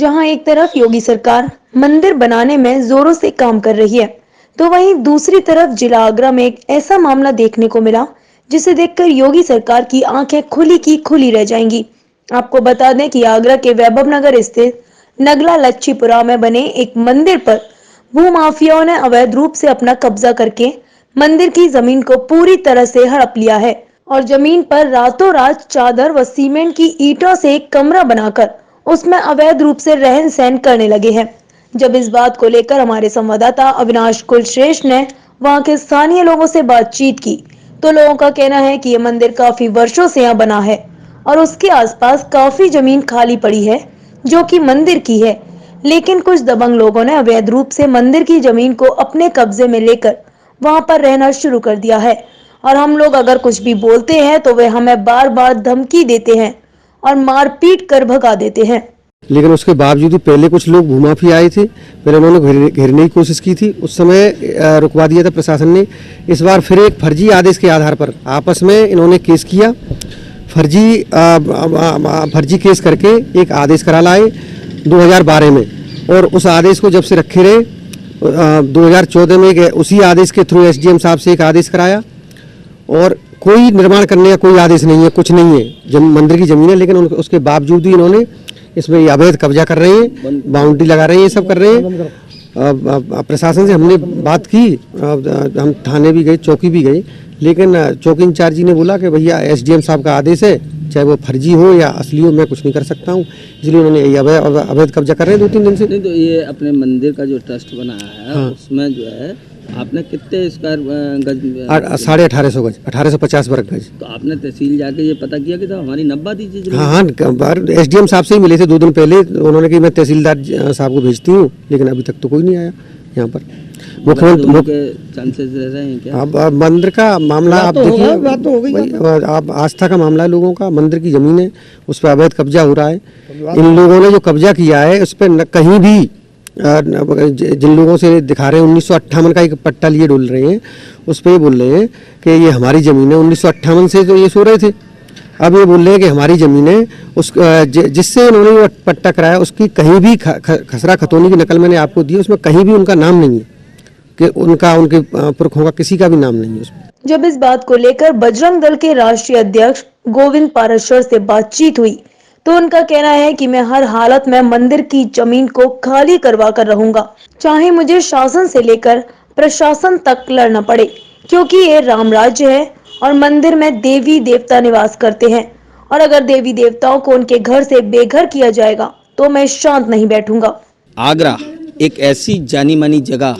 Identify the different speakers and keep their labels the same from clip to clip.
Speaker 1: जहां एक तरफ योगी सरकार मंदिर बनाने में जोरों से काम कर रही है, तो वहीं दूसरी तरफ जिला आगरा में एक ऐसा मामला देखने को मिला जिसे देखकर योगी सरकार की आंखें खुली की खुली रह जाएंगी। आपको बता दें कि आगरा के वैभव नगर स्थित नगला लच्छीपुरा में बने एक मंदिर पर भूमाफियाओं ने अवैध रूप से अपना कब्जा करके मंदिर की जमीन को पूरी तरह से हड़प लिया है और जमीन पर रातों रात चादर व सीमेंट की ईंटों से एक कमरा बनाकर उसमें अवैध रूप से रहन सहन करने लगे हैं। जब इस बात को लेकर हमारे संवाददाता अविनाश कुलश्रेष्ठ ने वहां के स्थानीय लोगों से बातचीत की, तो लोगों का कहना है कि यह मंदिर काफी वर्षों से यहाँ बना है और उसके आसपास काफी जमीन खाली पड़ी है जो कि मंदिर की है, लेकिन कुछ दबंग लोगों ने अवैध रूप से मंदिर की जमीन को अपने कब्जे में लेकर वहां पर रहना शुरू कर दिया है और हम लोग अगर कुछ भी बोलते हैं तो वे हमें बार बार धमकी देते हैं और मारपीट कर भगा देते हैं।
Speaker 2: लेकिन उसके बावजूद भी पहले कुछ लोग भूमाफिया आए थे, पहले उन्होंने घेरने की कोशिश की थी, उस समय रुकवा दिया था प्रशासन ने। इस बार फिर एक फर्जी आदेश के आधार पर आपस में इन्होंने केस किया, फर्जी केस करके एक आदेश करा लाए 2012 में, और उस आदेश को जब से रखे रहे 2014 में उसी आदेश के थ्रू एसडीएम साहब से एक आदेश कराया और कोई निर्माण करने का कोई आदेश नहीं है, कुछ नहीं है, जब मंदिर की जमीन है, लेकिन उसके बावजूद भी इन्होंने इसमें अवैध कब्जा कर रहे हैं, बाउंड्री लगा रहे हैं, ये सब कर रहे हैं। प्रशासन से हमने बात की, हम थाने भी गए, चौकी भी गए, लेकिन चौकी इंचार्ज जी ने बोला कि भैया एसडीएम साहब का आदेश है, चाहे वो फर्जी हो या असली हो, मैं कुछ नहीं कर सकता हूँ। इसलिए उन्होंने अवैध कब्जा कर रहे हैं 2-3 दिन से।
Speaker 3: नहीं तो ये अपने मंदिर का जो ट्रस्ट बनाया है, हाँ। उसमें जो है आपने कितने स्क्वायर गज?
Speaker 2: 1850 गज, 1850 वर्ग गज।
Speaker 3: तो आपने तहसील जाके ये पता किया कि तो हमारी नब्बा दीजिए?
Speaker 2: हाँ, एसडीएम साहब से ही मिले थे 2 दिन पहले, उन्होंने कि मैं तहसीलदार साहब को भेजती हूँ, लेकिन अभी तक तो कोई नहीं आया यहाँ पर।
Speaker 3: मुख्यमंत्री के चांसेस रह रहे हैं क्या?
Speaker 2: अब मंदिर का मामला आप देखिए, आप आस्था का मामला है लोगों का, मंदिर की जमीन है, उस पर अवैध कब्जा हो रहा है। इन लोगों ने जो कब्जा किया है उस पर कहीं भी जिन लोगों से दिखा रहे हैं 1958 का एक पट्टा लिए डोल रहे हैं, उस पर ये बोल रहे हैं कि ये हमारी ज़मीन है। 1958 से तो ये सो रहे थे, अब ये बोल रहे हैं कि हमारी ज़मीन है। उस जिससे इन्होंने पट्टा कराया उसकी कहीं भी खसरा खतौनी की नकल मैंने आपको दी, उसमें कहीं भी उनका नाम नहीं है कि उनके पुरखों का किसी का भी नाम नहीं है उसमें।
Speaker 1: जब इस बात को लेकर बजरंग दल के राष्ट्रीय अध्यक्ष गोविंद पाराशर से बातचीत हुई तो उनका कहना है कि मैं हर हालत में मंदिर की जमीन को खाली करवा कर रहूंगा, चाहे मुझे शासन से लेकर प्रशासन तक लड़ना पड़े, क्योंकि ये राम राज्य है और मंदिर में देवी देवता निवास करते हैं और अगर देवी देवताओं को उनके घर से बेघर किया जाएगा तो मैं शांत नहीं बैठूंगा।
Speaker 3: आगरा एक ऐसी जानी मानी जगह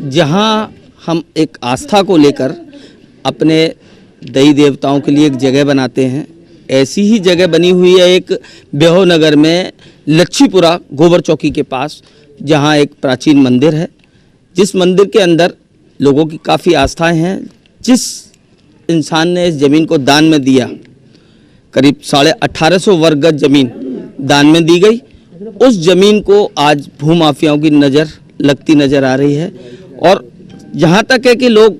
Speaker 3: जहां हम एक आस्था को लेकर अपने देवी देवताओं के लिए एक जगह बनाते हैं, ऐसी ही जगह बनी हुई है एक वैभव नगर में लच्छीपुरा गोबर चौकी के पास, जहां एक प्राचीन मंदिर है, जिस मंदिर के अंदर लोगों की काफ़ी आस्थाएं हैं। जिस इंसान ने इस ज़मीन को दान में दिया, करीब 1850 वर्ग गज ज़मीन दान में दी गई, उस ज़मीन को आज भूमाफियाओं की नज़र लगती नज़र आ रही है और यहाँ तक है कि लोग,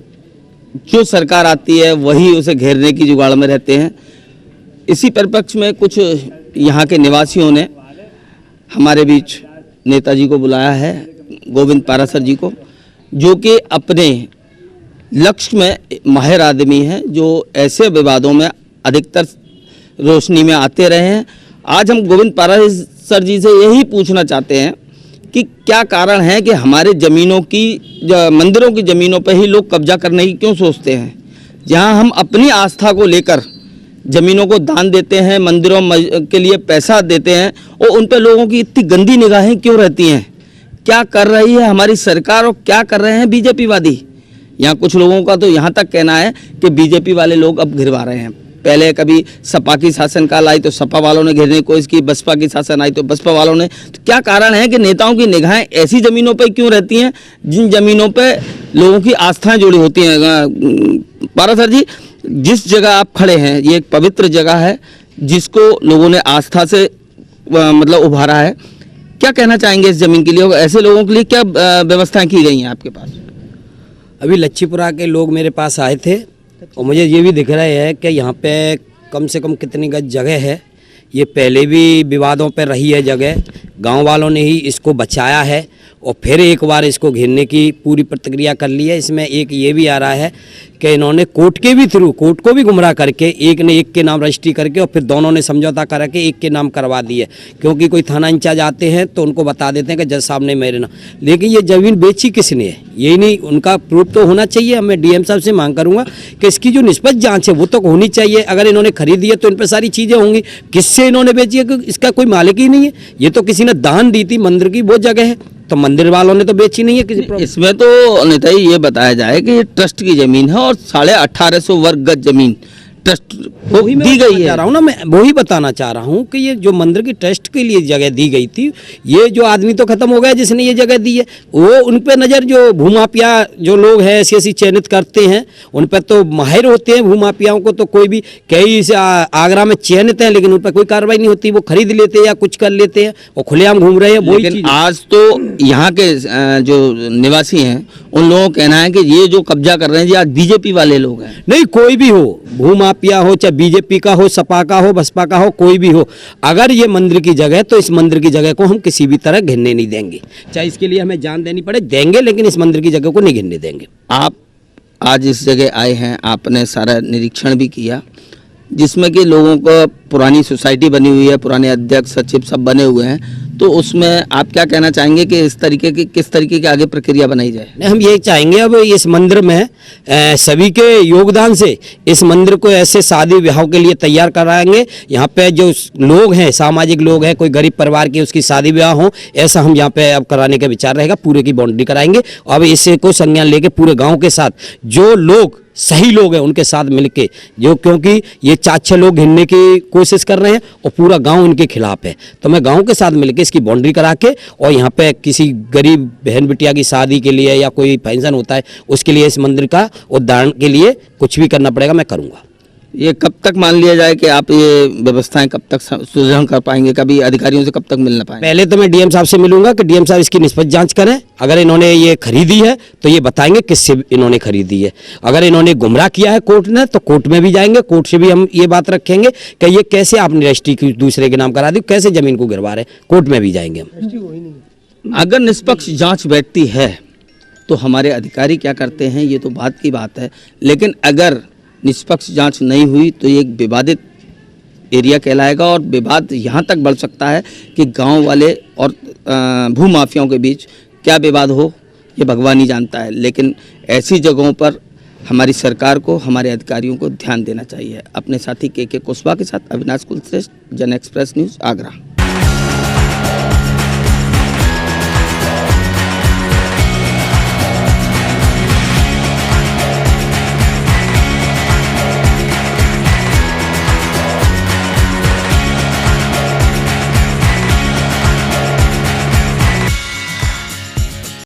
Speaker 3: जो सरकार आती है वही उसे घेरने की जुगाड़ में रहते हैं। इसी परिप्रेक्ष्य में कुछ यहाँ के निवासियों ने हमारे बीच नेताजी को बुलाया है, गोविंद पाराशर जी को, जो कि अपने लक्ष्य में माहिर आदमी हैं, जो ऐसे विवादों में अधिकतर रोशनी में आते रहे हैं। आज हम गोविंद पाराशर जी से यही पूछना चाहते हैं कि क्या कारण है कि हमारे ज़मीनों की, मंदिरों की ज़मीनों पर ही लोग कब्जा करने की क्यों सोचते हैं, जहां हम अपनी आस्था को लेकर ज़मीनों को दान देते हैं, मंदिरों के लिए पैसा देते हैं, और उन पर लोगों की इतनी गंदी निगाहें क्यों रहती हैं? क्या कर रही है हमारी सरकार और क्या कर रहे हैं बीजेपी वादी? यहाँ कुछ लोगों का तो यहाँ तक कहना है कि बीजेपी वाले लोग अब घिरवा रहे हैं। पहले कभी सपा की शासनकाल आई तो सपा वालों ने घेरने की कोशिश की, बसपा की शासन आई तो बसपा वालों ने। तो क्या कारण है कि नेताओं की निगाहें ऐसी ज़मीनों पर क्यों रहती हैं जिन ज़मीनों पर लोगों की आस्थाएं जुड़ी होती हैं? पाराशर जी, जिस जगह आप खड़े हैं ये एक पवित्र जगह है जिसको लोगों ने आस्था से मतलब उभारा है, क्या कहना चाहेंगे इस ज़मीन के लिए? ऐसे लोगों के लिए क्या व्यवस्थाएं की गई हैं आपके पास?
Speaker 4: अभी लच्छीपुरा के लोग मेरे पास आए थे और मुझे ये भी दिख रहा है कि यहाँ पे कम से कम कितनी गज जगह है। ये पहले भी विवादों पर रही है जगह, गांव वालों ने ही इसको बचाया है और फिर एक बार इसको घेरने की पूरी प्रक्रिया कर ली है। इसमें एक ये भी आ रहा है कि इन्होंने कोर्ट के भी थ्रू, कोर्ट को भी गुमराह करके एक ने एक के नाम रजिस्ट्री करके और फिर दोनों ने समझौता करा के एक के नाम करवा दी है। क्योंकि कोई थाना इंचार्ज आते हैं तो उनको बता देते हैं कि जज साहब ने मेरे नाम, लेकिन ये ज़मीन बेची किसने है यही नहीं, उनका प्रूफ तो होना चाहिए। मैं डीएम साहब से मांग करूंगा कि इसकी जो निष्पक्ष जांच है वो तो होनी चाहिए। अगर इन्होंने खरीदी है तो इन पर सारी चीज़ें होंगी, किससे इन्होंने बेची है, क्योंकि इसका कोई मालिक ही नहीं है। ये तो किसी ने दान दी थी, मंदिर की वो जगह है, तो मंदिर वालों ने तो बेची नहीं है किसी।
Speaker 3: इसमें तो नेताजी ये बताया जाए कि ये ट्रस्ट की जमीन है और 1850 वर्ग गज जमीन ट्रस्ट को दी गई है।
Speaker 4: मैं वही बताना चाह रहा हूँ कि ये जो मंदिर की ट्रस्ट के लिए जगह दी गई थी, ये जो आदमी तो खत्म हो गया जिसने ये जगह दी है, वो उन पे नज़र जो भूमाफिया जो लोग हैं ऐसी चयनित करते हैं, उन पर तो माहिर होते हैं भूमाफियाओं को, तो कोई भी कई से आगरा में चयनित हैं लेकिन उन पर कोई कार्रवाई नहीं होती, वो खरीद लेते हैं या कुछ कर लेते हैं और खुलेआम घूम रहे हैं। वही
Speaker 3: आज तो यहाँ के जो निवासी हैं उन लोगों का कहना है कि ये जो कब्जा कर रहे हैं ये आज बीजेपी वाले लोग हैं।
Speaker 4: नहीं, कोई भी हो, भूमाफिया हो, चाहे बीजेपी का हो, सपा का हो, बसपा का हो, कोई भी हो, अगर ये मंदिर की जगह है तो इस मंदिर की जगह को हम किसी भी तरह घिरने नहीं देंगे, चाहे इसके लिए हमें जान देनी पड़े देंगे, लेकिन इस मंदिर की जगह को नहीं घिरने देंगे।
Speaker 3: आप आज इस जगह आए हैं, आपने सारा निरीक्षण भी किया जिसमें कि लोगों को पुरानी सोसाइटी बनी हुई है, पुराने अध्यक्ष सचिव सब बने हुए हैं, तो उसमें आप क्या कहना चाहेंगे कि इस तरीके की किस तरीके की आगे प्रक्रिया बनाई जाए?
Speaker 4: हम यही चाहेंगे अब इस मंदिर में सभी के योगदान से इस मंदिर को ऐसे शादी विवाह के लिए तैयार कराएंगे। यहाँ पे जो लोग हैं, सामाजिक लोग हैं, कोई गरीब परिवार की उसकी शादी विवाह हो, ऐसा हम यहाँ पे अब कराने का विचार रहेगा, पूरे की बाउंड्री कराएंगे। अब इससे को संज्ञान लेके पूरे गाँव के साथ जो लोग सही लोग हैं उनके साथ मिलके, जो क्योंकि ये 4-6 लोग घिरने की कोशिश कर रहे हैं और पूरा गांव इनके खिलाफ है, तो मैं गांव के साथ मिलके इसकी बाउंड्री करा के और यहाँ पे किसी गरीब बहन बिटिया की शादी के लिए या कोई फंक्शन होता है उसके लिए इस मंदिर का उद्धारण के लिए कुछ भी करना पड़ेगा, मैं करूँगा।
Speaker 3: ये कब तक मान लिया जाए कि आप ये व्यवस्थाएं कब तक सुदृढ़ कर पाएंगे, कभी अधिकारियों से कब तक मिलना पाएंगे?
Speaker 4: पहले तो मैं डीएम साहब से मिलूंगा कि डीएम साहब इसकी निष्पक्ष जांच करें। अगर इन्होंने ये खरीदी है तो ये बताएंगे किससे इन्होंने खरीदी है। अगर इन्होंने गुमराह किया है कोर्ट ने तो कोर्ट में भी जाएंगे, कोर्ट से भी हम ये बात रखेंगे कि ये कैसे आपने रजिस्ट्री की दूसरे के नाम करा दी, कैसे जमीन को गिरवा रहे, कोर्ट में भी जाएंगे हम।
Speaker 3: अगर निष्पक्ष जाँच बैठती है तो हमारे अधिकारी क्या करते हैं ये तो बात की बात है, लेकिन अगर निष्पक्ष जांच नहीं हुई तो ये एक विवादित एरिया कहलाएगा और विवाद यहाँ तक बढ़ सकता है कि गांव वाले और भूमाफियाओं के बीच क्या विवाद हो ये भगवान ही जानता है। लेकिन ऐसी जगहों पर हमारी सरकार को, हमारे अधिकारियों को ध्यान देना चाहिए। अपने साथी के कुशवाहा के साथ अविनाश कुलश्रेष्ठ, जन एक्सप्रेस न्यूज़, आगरा।